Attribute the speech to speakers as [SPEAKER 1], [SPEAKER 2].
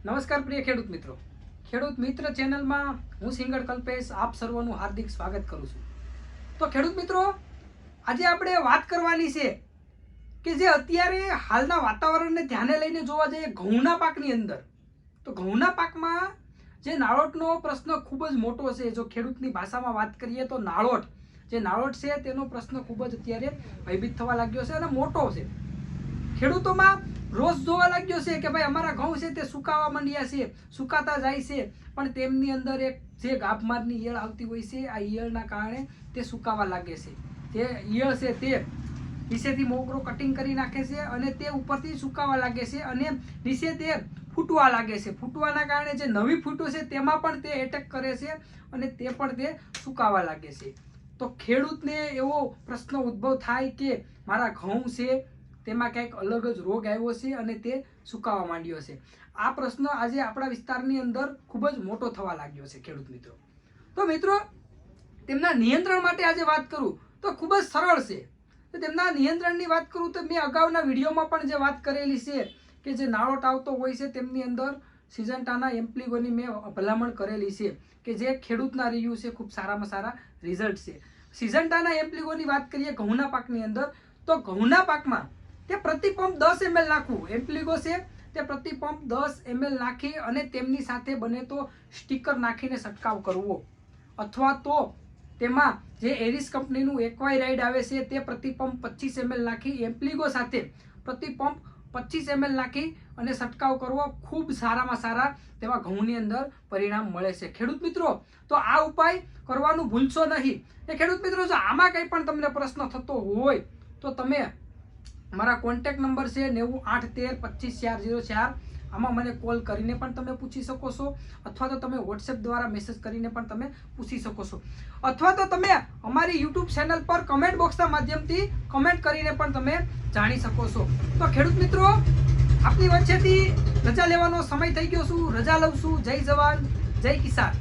[SPEAKER 1] નમસ્કાર પ્રિય ખેડૂત મિત્રો, ખેડૂત મિત્ર ચેનલમાં હું સિંગર કલ્પેશ આપ સર્વનું હાર્દિક સ્વાગત કરું છું। તો ખેડૂત મિત્રો, આજે આપણે વાત કરવાની છે કે જે અત્યારે હાલના વાતાવરણને ધ્યાને લઈને જોવા જઈએ ઘઉંના પાકની અંદર, તો ઘઉંના પાકમાં જે નાળોટનો પ્રશ્ન ખૂબ જ મોટો છે। જો ખેડૂતની ભાષામાં વાત કરીએ તો નાળોટ છે તેનો પ્રશ્ન ખૂબ જ અત્યારે ભયભીત થવા લાગ્યો છે અને મોટો છે। ખેડૂતોમાં રોષ જોવા લાગ્યો છે કે ભાઈ અમારા ઘઉં છે તે સુકાવા માંડ્યા છે, સુકાતા જાય છે, પણ તેમની અંદર એક જે ગાભમારની ઈયળ આવતી હોય છે, આ ઈયળના કારણે તે સુકાવા લાગે છે। જે ઈયળ છે તે નીચેથી મોગરો કટિંગ કરી નાખે છે અને તે ઉપરથી સુકાવા લાગે છે અને નીચે તે ફૂટવા લાગે છે। ફૂટવાના કારણે જે નવી ફૂટો છે તેમાં પણ તે એટેક કરે છે અને તે પણ તે સુકાવા લાગે છે। તો ખેડૂતને એવો પ્રશ્ન ઉદ્ભવ થાય કે મારા ઘઉં છે તેમાં કંઈક અલગ જ રોગ આવ્યો છે અને તે સુકાવા માંડ્યો છે। આ પ્રશ્ન આજે આપણા વિસ્તારની અંદર ખૂબ જ મોટો થવા લાગ્યો છે ખેડૂત મિત્રો। તો મિત્રો, તેમના નિયંત્રણ માટે આજે વાત કરું તો ખૂબ જ સરળ છે। તો તેમના નિયંત્રણની વાત કરું તો મેં અગાઉના વિડીયોમાં પણ જે વાત કરેલી છે કે જે નાળોટ આવતો હોય છે તેમની અંદર સિઝન્ટાના એમ્પ્લિગોની મેં ભલામણ કરેલી છે કે જે ખેડૂતના રિવ્યૂ છે ખૂબ સારામાં સારા રિઝલ્ટ છે। સિઝન્ટાના એમ્પ્લિગોની વાત કરીએ ઘઉંના પાકની અંદર, તો ઘઉંના પાકમાં તે પ્રતિ પંપ 10 ml નાખવું એમ્પ્લિગો છે તે પ્રતિ પંપ 10 ml નાખી અને તેમની સાથે બને તો સ્ટીકર નાખીને છંટકાવ કરવો, અથવા તો તેમાં જે એરિસ કંપનીનું એક્વાયરાઇડ આવે છે તે પ્રતિ પંપ 25 ml નાખી એમ્પ્લિગો સાથે પ્રતિ પંપ 25 ml નાખી અને છંટકાવ કરવો। ખૂબ સારામાં સારા તેવા ઘઉંની અંદર પરિણામ મળે છે ખેડૂત મિત્રો। તો આ ઉપાય કરવાનું ભૂલશો નહીં। એ ખેડૂત મિત્રો, જો આમાં કંઈ પણ તમને પ્રશ્ન થતો હોય તો તમે મારા કોન્ટેક્ટ નંબર છે 9813254004, આમાં મને કોલ કરીને પણ તમે પૂછી શકો છો, અથવા તો તમે વોટ્સએપ દ્વારા મેસેજ કરીને પણ તમે પૂછી શકો છો, અથવા તો તમે અમારી યુટ્યુબ ચેનલ પર કમેન્ટ બોક્સના માધ્યમથી કમેન્ટ કરીને પણ તમે જાણી શકો છો। તો ખેડૂત મિત્રો, આપની વચ્ચેથી રજા લેવાનો સમય થઈ ગયો છું, રજા લઉં છું। જય જવાન, જય કિસાન।